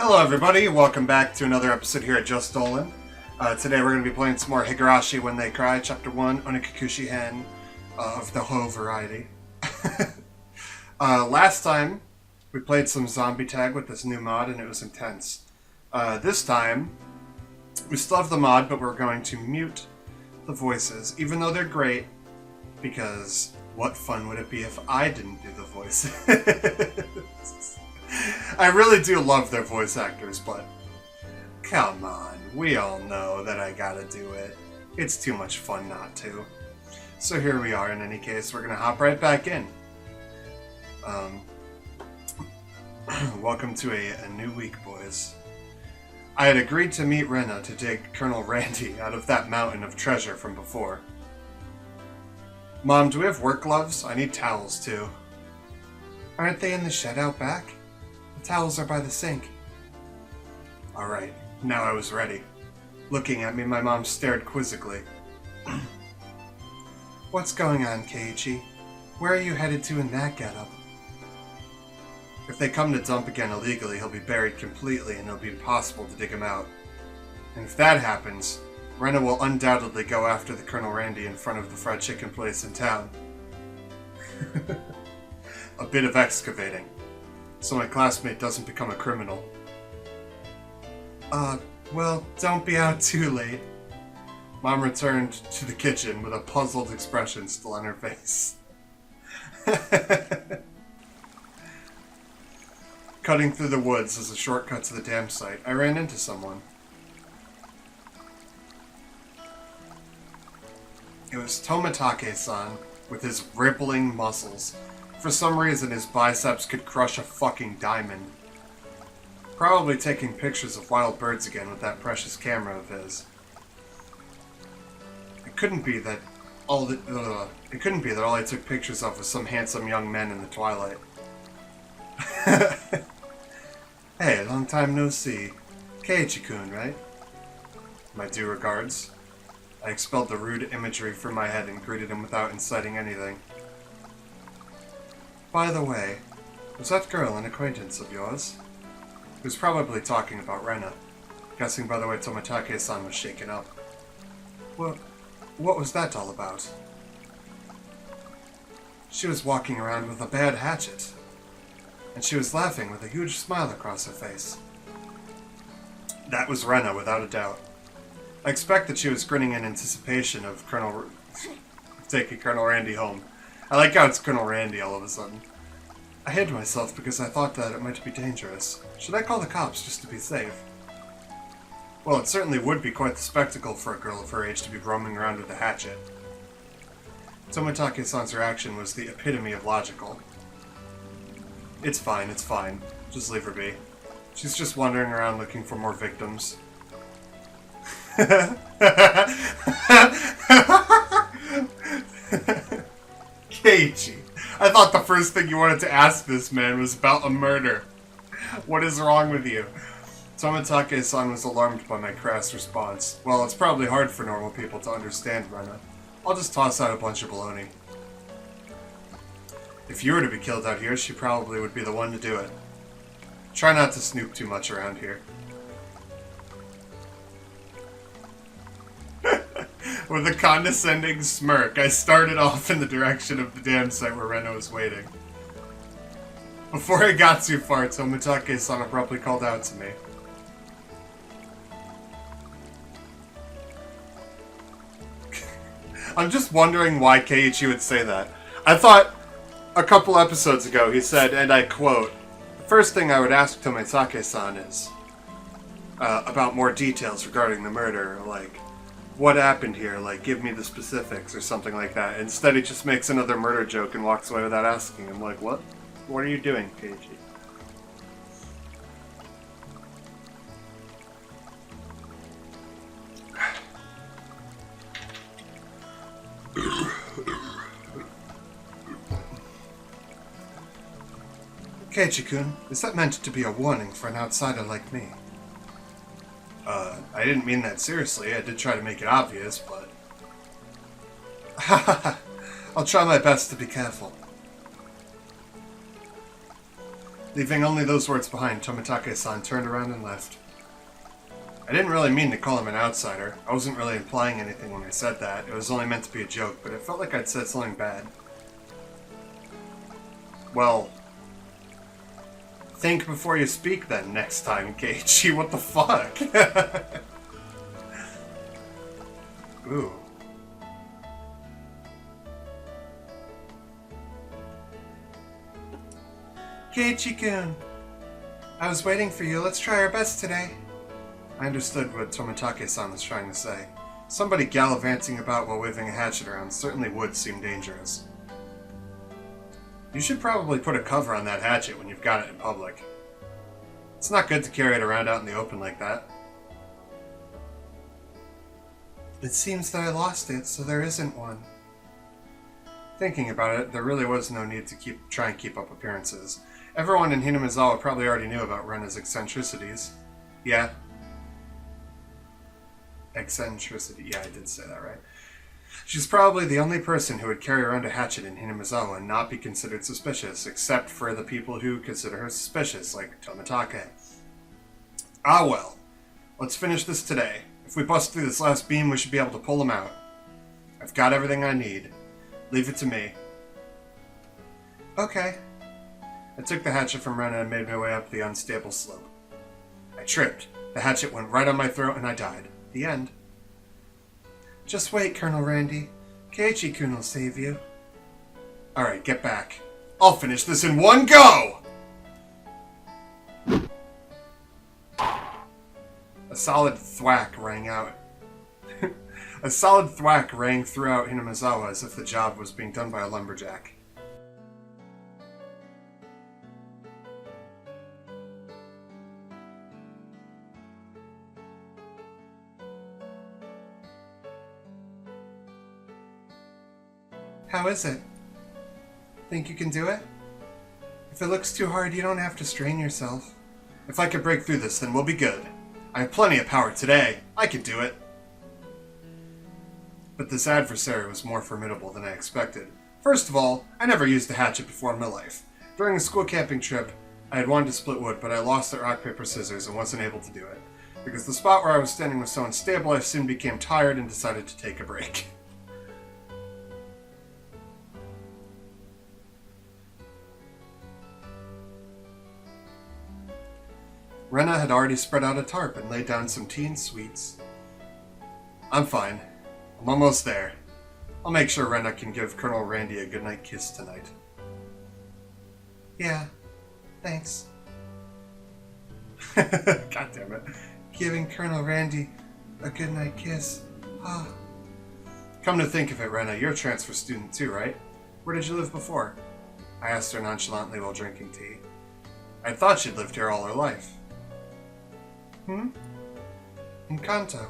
Hello everybody, welcome back to another episode here at Just Dolan. Today we're going to be playing some more Higurashi When They Cry, Chapter 1 Onikakushi Hen of the Ho variety. Last time we played some zombie tag with this new mod and it was intense. This time we still have the mod, but we're going to mute the voices, even though they're great, because what fun would it be if I didn't do the voices? I really do love their voice actors, but come on, we all know that I gotta do it. It's too much fun not to. So here we are. In any case, we're gonna hop right back in. Welcome to a new week, boys. I had agreed to meet Rena to dig Colonel Randy out of that mountain of treasure from before. Mom, do we have work gloves? I need towels, too. Aren't they in the shed out back? The towels are by the sink. Alright, now I was ready. Looking at me, my mom stared quizzically. What's going on, Keiichi? Where are you headed to in that getup? If they come to dump again illegally, he'll be buried completely and it'll be impossible to dig him out. And if that happens, Rena will undoubtedly go after the Colonel Randy in front of the fried chicken place in town. A bit of excavating, so my classmate doesn't become a criminal. Well, don't be out too late. Mom returned to the kitchen with a puzzled expression still on her face. Cutting through the woods as a shortcut to the dam site, I ran into someone. It was Tomitake-san with his rippling muscles. For some reason, his biceps could crush a fucking diamond. Probably taking pictures of wild birds again with that precious camera of his. It couldn't be that all I took pictures of was some handsome young men in the twilight. Hey, long time no see. Keiichi-kun, right? My due regards. I expelled the rude imagery from my head and greeted him without inciting anything. By the way, was that girl an acquaintance of yours? He was probably talking about Rena. Guessing by the way Tomitake-san was shaken up. What was that all about? She was walking around with a bad hatchet. And she was laughing with a huge smile across her face. That was Rena, without a doubt. I expect that she was grinning in anticipation of taking Colonel Randy home. I like how it's Colonel Randy all of a sudden. I hid myself because I thought that it might be dangerous. Should I call the cops just to be safe? Well, it certainly would be quite the spectacle for a girl of her age to be roaming around with a hatchet. Tomitake-san's reaction was the epitome of logical. It's fine, it's fine. Just leave her be. She's just wandering around looking for more victims. Keiichi, I thought the first thing you wanted to ask this man was about a murder. What is wrong with you? Tomitake-san was alarmed by my crass response. Well, it's probably hard for normal people to understand Rena. I'll just toss out a bunch of baloney. If you were to be killed out here, she probably would be the one to do it. Try not to snoop too much around here. With a condescending smirk, I started off in the direction of the dam site where Rena was waiting. Before I got too far, Tomitake-san abruptly called out to me. I'm just wondering why Keiichi would say that. I thought a couple episodes ago he said, and I quote, "The first thing I would ask Tomitake-san is about more details regarding the murder, like, what happened here, like, give me the specifics," or something like that. Instead, he just makes another murder joke and walks away without asking. I'm like, what? What are you doing, Keiichi? Keiichi-kun, is that meant to be a warning for an outsider like me? I didn't mean that seriously. I did try to make it obvious, but... I'll try my best to be careful. Leaving only those words behind, Tomitake-san turned around and left. I didn't really mean to call him an outsider. I wasn't really implying anything when I said that. It was only meant to be a joke, but it felt like I'd said something bad. Well, think before you speak then next time, Keiichi. What the fuck? Ooh. Keiichi-kun, I was waiting for you. Let's try our best today. I understood what Tomitake-san was trying to say. Somebody gallivanting about while waving a hatchet around certainly would seem dangerous. You should probably put a cover on that hatchet when you've got it in public. It's not good to carry it around out in the open like that. It seems that I lost it, so there isn't one. Thinking about it, there really was no need to try and keep up appearances. Everyone in Hinamizawa probably already knew about Rena's eccentricities. Yeah. Eccentricity. Yeah, I did say that right. She's probably the only person who would carry around a hatchet in Hinamizawa and not be considered suspicious, except for the people who consider her suspicious, like Tomitake. Ah well. Let's finish this today. If we bust through this last beam, we should be able to pull them out. I've got everything I need. Leave it to me. Okay. I took the hatchet from Rena and made my way up the unstable slope. I tripped. The hatchet went right on my throat and I died. The end. Just wait, Colonel Randy. Keiichi-kun will save you. Alright, get back. I'll finish this in one go! A solid thwack rang out. A solid thwack rang throughout Hinamizawa as if the job was being done by a lumberjack. How is it? Think you can do it? If it looks too hard, you don't have to strain yourself. If I can break through this, then we'll be good. I have plenty of power today. I can do it. But this adversary was more formidable than I expected. First of all, I never used a hatchet before in my life. During a school camping trip, I had wanted to split wood, but I lost at rock, paper, scissors and wasn't able to do it. Because the spot where I was standing was so unstable, I soon became tired and decided to take a break. Rena had already spread out a tarp and laid down some tea and sweets. I'm fine. I'm almost there. I'll make sure Rena can give Colonel Randy a goodnight kiss tonight. Yeah, thanks. God damn it. Giving Colonel Randy a goodnight kiss. Ah. Come to think of it, Rena, you're a transfer student too, right? Where did you live before? I asked her nonchalantly while drinking tea. I thought she'd lived here all her life. In Kanto.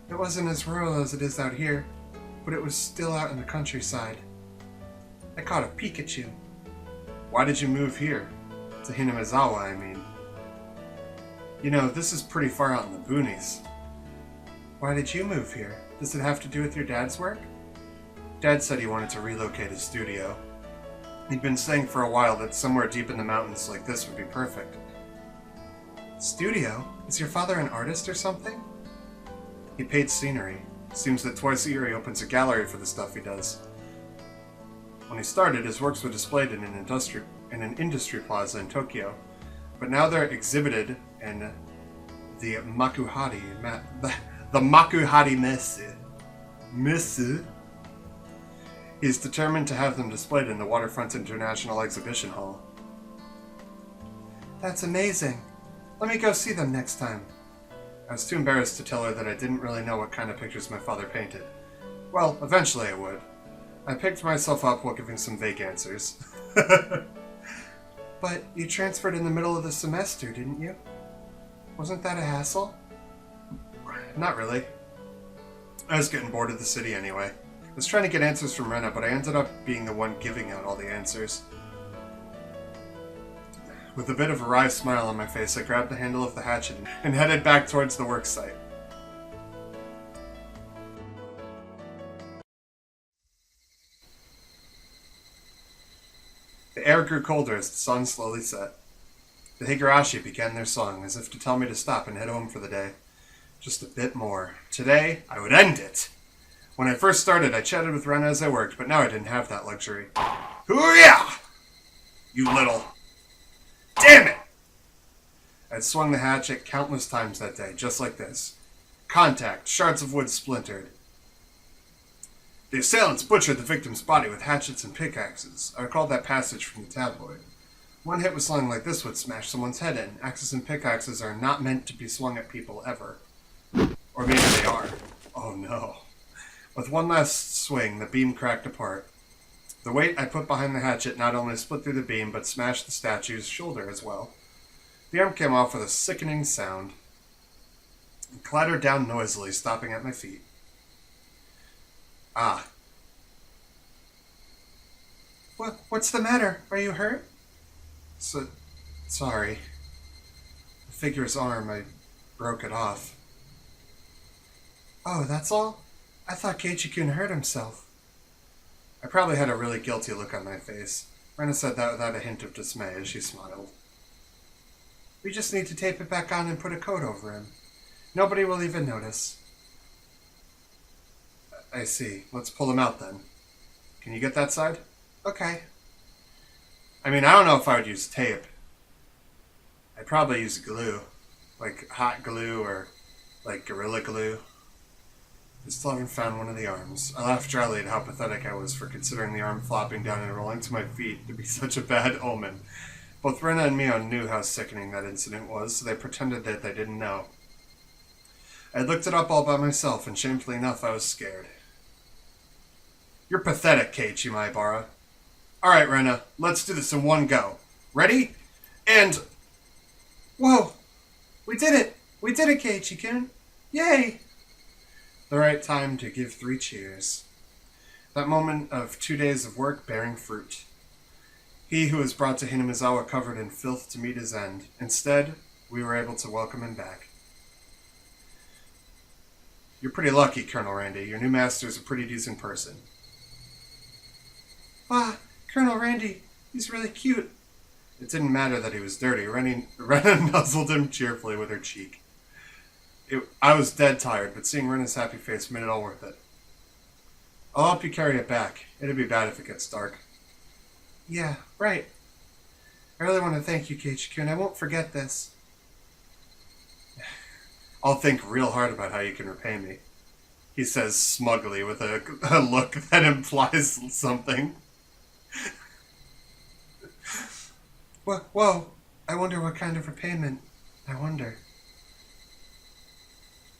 It wasn't as rural as it is out here, but it was still out in the countryside. I caught a Pikachu. Why did you move here? To Hinamizawa, I mean. You know, this is pretty far out in the boonies. Why did you move here? Does it have to do with your dad's work? Dad said he wanted to relocate his studio. He'd been saying for a while that somewhere deep in the mountains like this would be perfect. Studio? Is your father an artist or something? He paints scenery. Seems that twice a year he opens a gallery for the stuff he does. When he started, his works were displayed in an industry plaza in Tokyo, but now they're exhibited in the Makuhari Messe. He's determined to have them displayed in the Waterfront International Exhibition Hall. That's amazing. Let me go see them next time. I was too embarrassed to tell her that I didn't really know what kind of pictures my father painted. Well, eventually I would. I picked myself up while giving some vague answers. But you transferred in the middle of the semester, didn't you? Wasn't that a hassle? Not really. I was getting bored of the city anyway. I was trying to get answers from Rena, but I ended up being the one giving out all the answers. With a bit of a wry smile on my face, I grabbed the handle of the hatchet and headed back towards the work site. The air grew colder as the sun slowly set. The Higurashi began their song, as if to tell me to stop and head home for the day. Just a bit more. Today, I would end it! When I first started, I chatted with Rena as I worked, but now I didn't have that luxury. Hoo-yah! You little... Damn it! I'd swung the hatchet countless times that day, just like this. Contact, shards of wood splintered. The assailants butchered the victim's body with hatchets and pickaxes. I recalled that passage from the tabloid. One hit with something like this would smash someone's head in. Axes and pickaxes are not meant to be swung at people ever. Or maybe they are. Oh no. With one last swing, the beam cracked apart. The weight I put behind the hatchet not only split through the beam, but smashed the statue's shoulder as well. The arm came off with a sickening sound and clattered down noisily, stopping at my feet. Ah. What's the matter? Are you hurt? Sorry. The figure's arm, I broke it off. Oh, that's all? I thought Keiichi-kun hurt himself. I probably had a really guilty look on my face. Rena said that without a hint of dismay as she smiled. We just need to tape it back on and put a coat over him. Nobody will even notice. I see. Let's pull him out then. Can you get that side? Okay. I mean, I don't know if I would use tape. I'd probably use glue. Like hot glue or like Gorilla Glue. I still haven't found one of the arms. I laughed dryly at how pathetic I was for considering the arm flopping down and rolling to my feet to be such a bad omen. Both Rena and Mio knew how sickening that incident was, so they pretended that they didn't know. I looked it up all by myself, and shamefully enough, I was scared. You're pathetic, Keiichi Maibara. Alright, Rena, let's do this in one go. Ready? And... Whoa! We did it! We did it, Keiichi-kun! Yay! The right time to give 3 cheers. That moment of 2 days of work bearing fruit. He who was brought to Hinamizawa covered in filth to meet his end. Instead, we were able to welcome him back. You're pretty lucky, Colonel Randy. Your new master's a pretty decent person. Ah, Colonel Randy, he's really cute. It didn't matter that he was dirty. Rena nuzzled him cheerfully with her cheek. I was dead tired, but seeing Rena's happy face made it all worth it. I'll help you carry it back. It'd be bad if it gets dark. Yeah, right. I really want to thank you, Keiichi-kun. I won't forget this. I'll think real hard about how you can repay me, he says smugly with a look that implies something. Whoa, I wonder what kind of repayment. I wonder.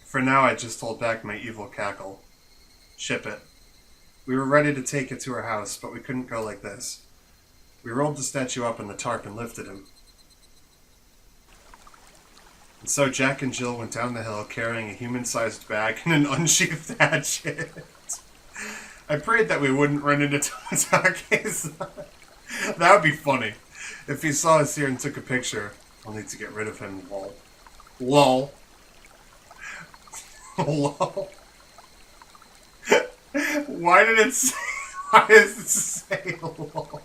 For now, I just hold back my evil cackle. Ship it. We were ready to take it to her house, but we couldn't go like this. We rolled the statue up in the tarp and lifted him. And so Jack and Jill went down the hill carrying a human-sized bag and an unsheathed hatchet. I prayed that we wouldn't run into Tomatake's. That would be funny. If he saw us here and took a picture, I'll need to get rid of him, lol. Lol. Lol. Why does it say lol?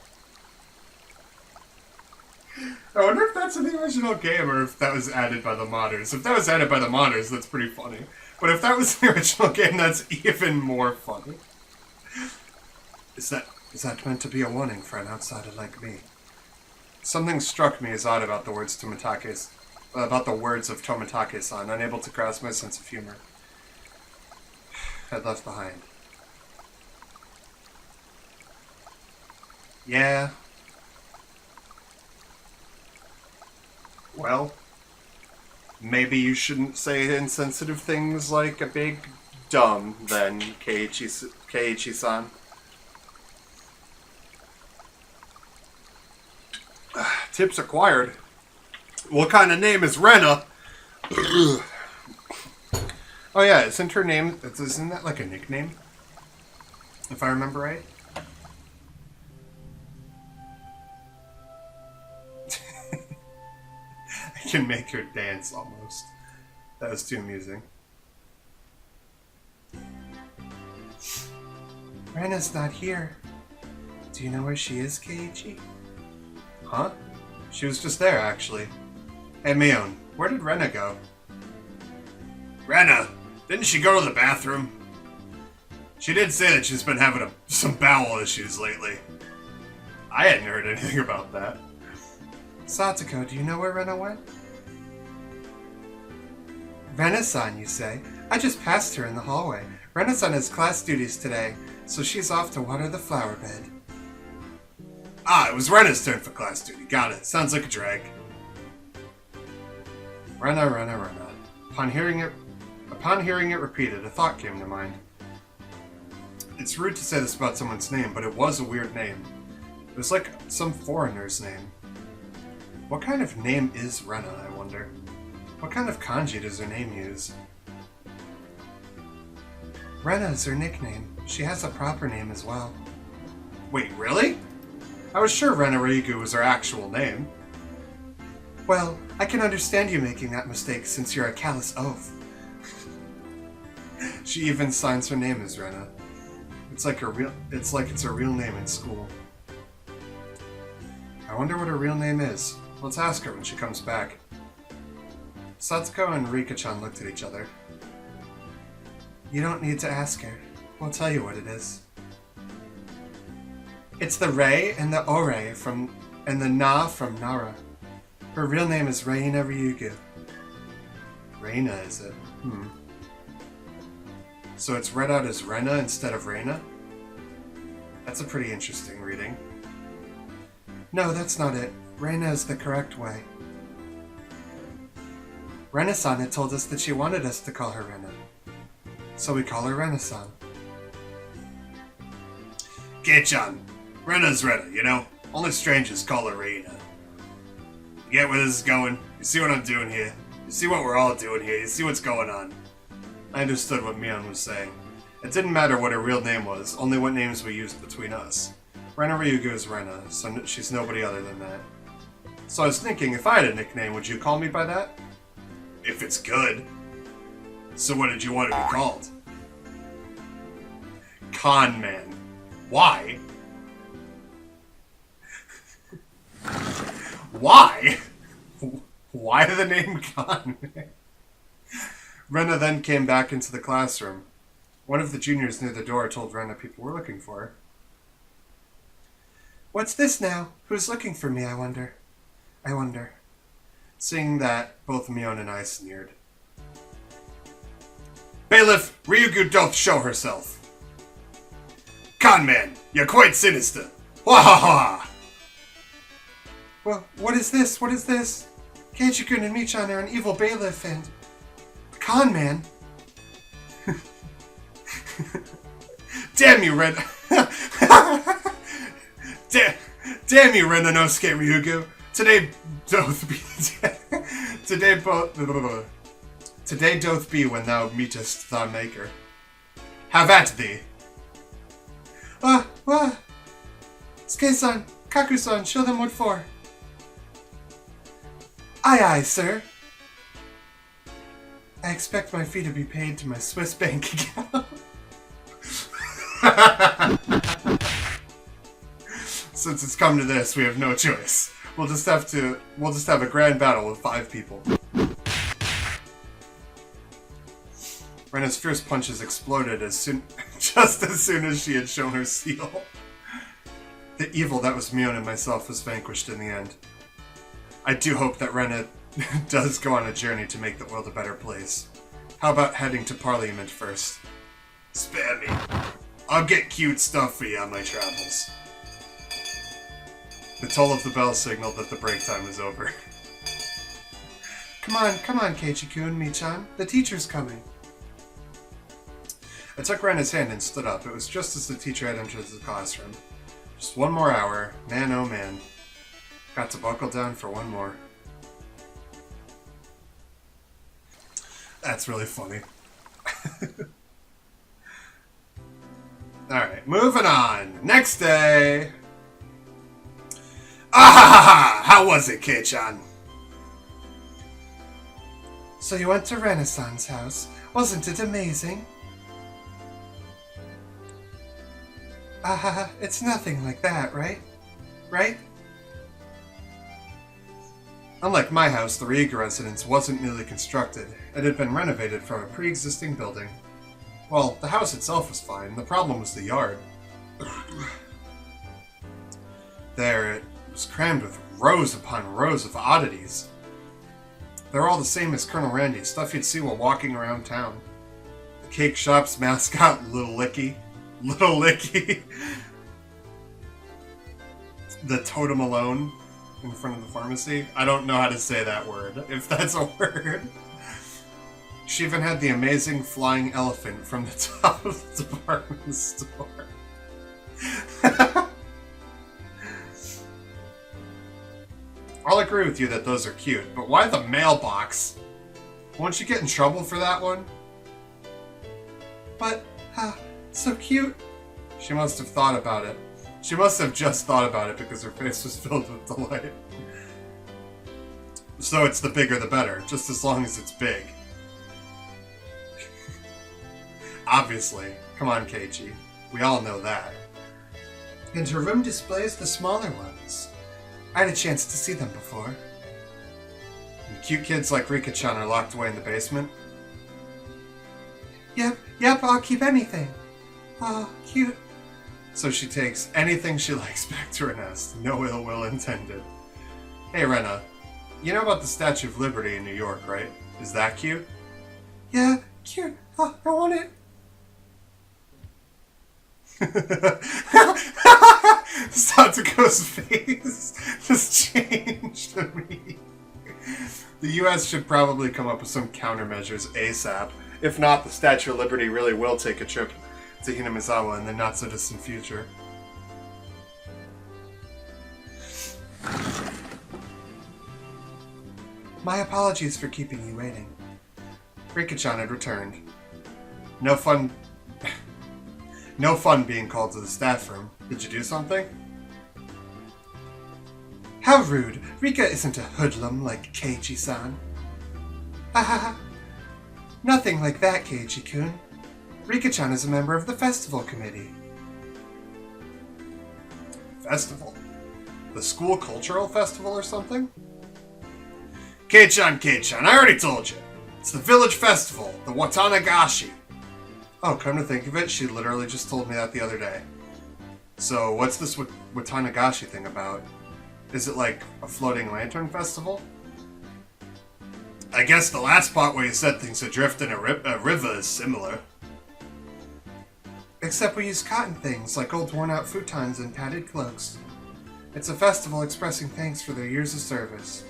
I wonder if that's in the original game or if that was added by the modders. If that was added by the modders, that's pretty funny. But if that was the original game, that's even more funny. Is that meant to be a warning for an outsider like me? Something struck me as odd about the words of Tomitake-san, unable to grasp my sense of humor. I'd left behind. Yeah. Well, maybe you shouldn't say insensitive things like a big dumb then, Keiichi-san. Tips acquired. What kind of name is Rena? Oh yeah, isn't her name, isn't that like a nickname? If I remember right? I can make her dance almost. That was too amusing. Rena's not here. Do you know where she is, Keiichi? Huh? She was just there, actually. Hey, Mion, where did Rena go? Rena? Didn't she go to the bathroom? She did say that she's been having some bowel issues lately. I hadn't heard anything about that. Satoko, do you know where Rena went? Rena-san, you say? I just passed her in the hallway. Rena-san has class duties today, so she's off to water the flower bed. Ah, it was Rena's turn for class duty. Got it. Sounds like a drag. Rena, Rena, Rena. Upon hearing it repeated, a thought came to mind. It's rude to say this about someone's name, but it was a weird name. It was like some foreigner's name. What kind of name is Rena, I wonder? What kind of kanji does her name use? Rena is her nickname. She has a proper name as well. Wait, really? I was sure Rena Ryugu was her actual name. Well, I can understand you making that mistake since you're a callous oaf. She even signs her name as Rena. It's like it's her real name in school. I wonder what her real name is. Let's ask her when she comes back. Satsuko and Rika-chan looked at each other. You don't need to ask her. We'll tell you what it is. It's the Rei and the Ore and the Na from Nara. Her real name is Reina Ryugu. Reina, is it? So it's read out as Rena instead of Reina? That's a pretty interesting reading. No, that's not it. Reina is the correct way. Rena-san had told us that she wanted us to call her Rena. So we call her Rena-san. Kei-chan, Rena's Rena, you know? Only strangers call her Reina. You get where this is going? You see what I'm doing here? You see what we're all doing here? You see what's going on? I understood what Mion was saying. It didn't matter what her real name was, only what names we used between us. Rena Ryugu is Rena, so she's nobody other than that. So I was thinking, if I had a nickname, would you call me by that? If it's good. So what did you want to be called? Con Man. Why? Why? Why the name Con Man? Rena then came back into the classroom. One of the juniors near the door told Rena people were looking for her. What's this now? Who's looking for me, I wonder? Seeing that, both Mion and I sneered. Bailiff, Ryugu doth show herself. Conman, you're quite sinister. Wah ha ha! Well, what is this? What is this? Keiichi-kun and Michan are an evil bailiff and... Conman? Damn you, Ren... Damn you, Renanosuke Ryugu. Today doth be when thou meetest thy maker. Have at thee. Suke-san, Kaku-san, show them what for. Aye, aye, sir. I expect my fee to be paid to my Swiss bank account. Since it's come to this, we have no choice. We'll just have a grand battle with 5 people. Rena's fierce punches exploded just as soon as she had shown her seal. The evil that was Mion and myself was vanquished in the end. I do hope that Rena does go on a journey to make the world a better place. How about heading to Parliament first? Spare me. I'll get cute stuff for you on my travels. The toll of the bell signaled that the break time was over. Come on, Keiichi-kun, Michan. The teacher's coming. I took Rena's hand and stood up. It was just as the teacher had entered the classroom. Just one more hour. Man, oh man. Got to buckle down for one more. That's really funny. Alright, moving on. Next day. Ah! How was it, Kei-chan? So you went to Renaissance House. Wasn't it amazing? It's nothing like that, right? Right? Unlike my house, the Riga residence wasn't newly constructed. It had been renovated from a pre-existing building. Well, the house itself was fine. The problem was the yard. There, it was crammed with rows upon rows of oddities. They're all the same as Colonel Randy, stuff you'd see while walking around town. The cake shop's mascot, Little Licky. Little Licky. The totem alone in front of the pharmacy. I don't know how to say that word, if that's a word. She even had the amazing flying elephant from the top of the department store. I'll agree with you that those are cute, but why the mailbox? Won't you get in trouble for that one? But, so cute. She must have thought about it. She must have just thought about it because her face was filled with delight. So it's the bigger the better, just as long as it's big. Obviously. Come on, Keiichi. We all know that. And her room displays the smaller ones. I had a chance to see them before. And cute kids like Rika-chan are locked away in the basement? Yep, I'll keep anything. Aw, cute. So she takes anything she likes back to her nest. No ill will intended. Hey, Rena. You know about the Statue of Liberty in New York, right? Is that cute? Yeah, cute. I want it. Satoko's face just changed to me. The US should probably come up with some countermeasures ASAP. If not, the Statue of Liberty really will take a trip to Hinamizawa in the not-so-distant future. My apologies for keeping you waiting. Rika-chan had returned. No fun being called to the staff room. Did you do something? How rude! Rika isn't a hoodlum like Keiichi-san. Ha ha ha! Nothing like that, Keiichi-kun. Rika-chan is a member of the festival committee. Festival? The school cultural festival or something? Kei-chan, I already told you. It's the village festival, the Watanagashi. Oh, come to think of it, she literally just told me that the other day. So, what's this Watanagashi thing about? Is it like a floating lantern festival? I guess the last part where you set things adrift in a river is similar. Except we use cotton things, like old worn-out futons and padded cloaks. It's a festival expressing thanks for their years of service.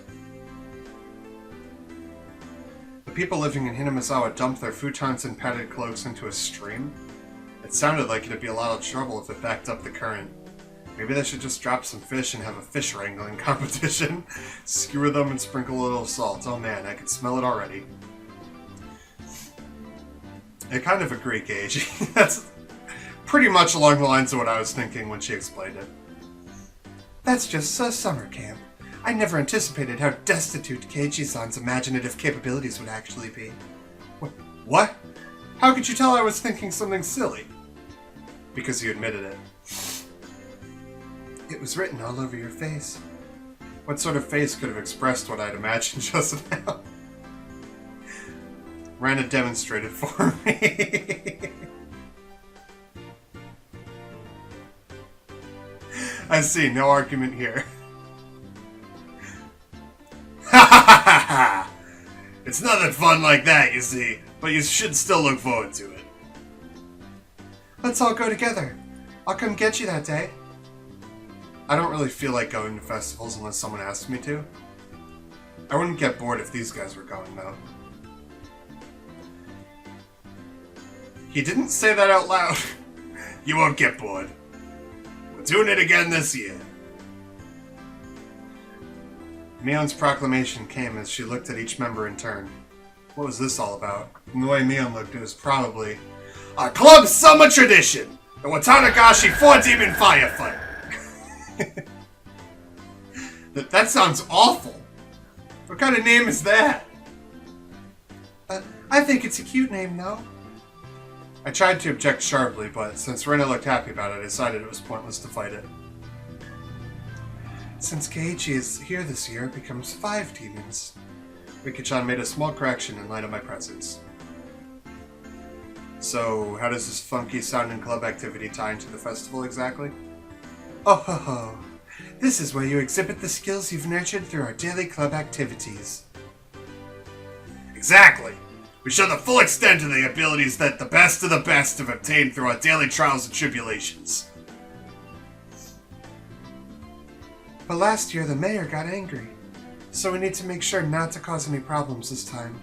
The people living in Hinamizawa dumped their futons and padded cloaks into a stream? It sounded like it'd be a lot of trouble if it backed up the current. Maybe they should just drop some fish and have a fish wrangling competition. Skewer them and sprinkle a little salt. Oh man, I can smell it already. I kind of agree, Gage. That's pretty much along the lines of what I was thinking when she explained it. That's just a summer camp. I never anticipated how destitute Keiichi-san's imaginative capabilities would actually be. What? How could you tell I was thinking something silly? Because you admitted it. It was written all over your face. What sort of face could have expressed what I'd imagined just now? Rana demonstrated for me. I see, no argument here. Ha ha ha ha! It's nothing fun like that, you see, but you should still look forward to it. Let's all go together. I'll come get you that day. I don't really feel like going to festivals unless someone asks me to. I wouldn't get bored if these guys were going, though. He didn't say that out loud. You won't get bored. We're doing it again this year. Mion's proclamation came as she looked at each member in turn. What was this all about? From the way Mion looked, it was probably our club summer tradition, the Watanagashi 4-demon firefight. That sounds awful. What kind of name is that? I think it's a cute name, though. I tried to object sharply, but since Rena looked happy about it, I decided it was pointless to fight it. Since Keiichi is here this year, it becomes 5 demons. Riki-chan made a small correction in light of my presence. So, how does this funky sounding club activity tie into the festival exactly? Oh ho ho! This is where you exhibit the skills you've nurtured through our daily club activities. Exactly! We show the full extent of the abilities that the best have obtained through our daily trials and tribulations. But last year the mayor got angry, so we need to make sure not to cause any problems this time.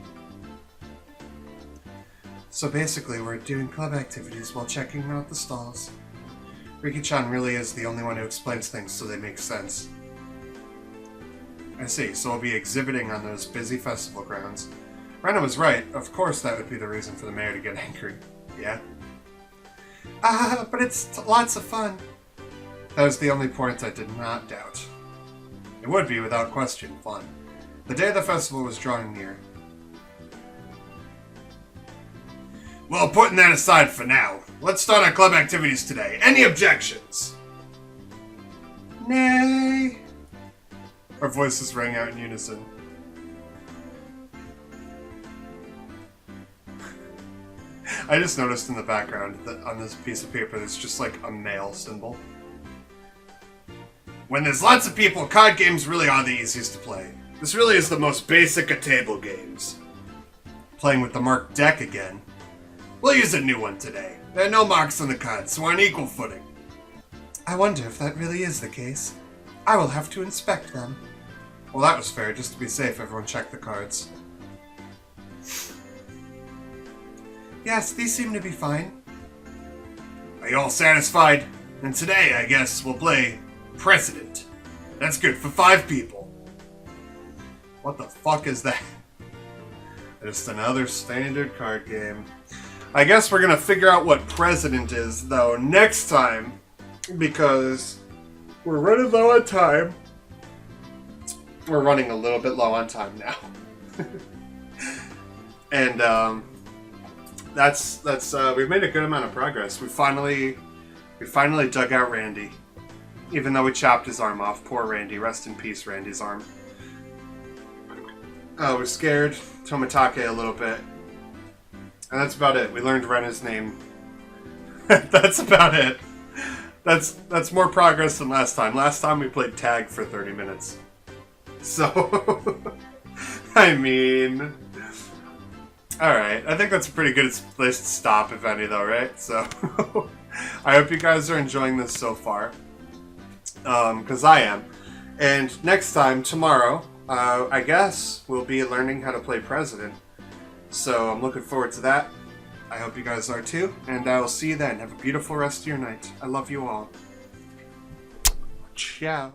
So basically we're doing club activities while checking out the stalls. Riki-chan really is the only one who explains things so they make sense. I see, so we'll be exhibiting on those busy festival grounds. Rena was right, of course that would be the reason for the mayor to get angry. Yeah? But it's lots of fun. That was the only point I did not doubt. It would be, without question, fun. The day of the festival was drawing near. Well, putting that aside for now, let's start our club activities today. Any objections? Nay. Our voices rang out in unison. I just noticed in the background that on this piece of paper there's just like a male symbol. When there's lots of people, card games really are the easiest to play. This really is the most basic of table games. Playing with the marked deck again. We'll use a new one today. There are no marks on the cards, so we're on equal footing. I wonder if that really is the case. I will have to inspect them. Well, that was fair. Just to be safe, everyone checked the cards. Yes, these seem to be fine. Are you all satisfied? And today, I guess, we'll play President. That's good for 5 people. What the fuck is that? Just another standard card game. I guess we're gonna figure out what President is, though, next time. Because we're running low on time. We're running a little bit low on time now. And, we've made a good amount of progress. We finally dug out Randy. Even though we chopped his arm off. Poor Randy. Rest in peace, Randy's arm. We're scared Tomitake a little bit. And that's about it. We learned Rena's name. That's about it. That's more progress than last time. Last time we played tag for 30 minutes. So, I mean... Alright, I think that's a pretty good place to stop, if any, though, right? So, I hope you guys are enjoying this so far. Because I am. And next time, tomorrow, I guess, we'll be learning how to play President. So, I'm looking forward to that. I hope you guys are too. And I will see you then. Have a beautiful rest of your night. I love you all. Ciao.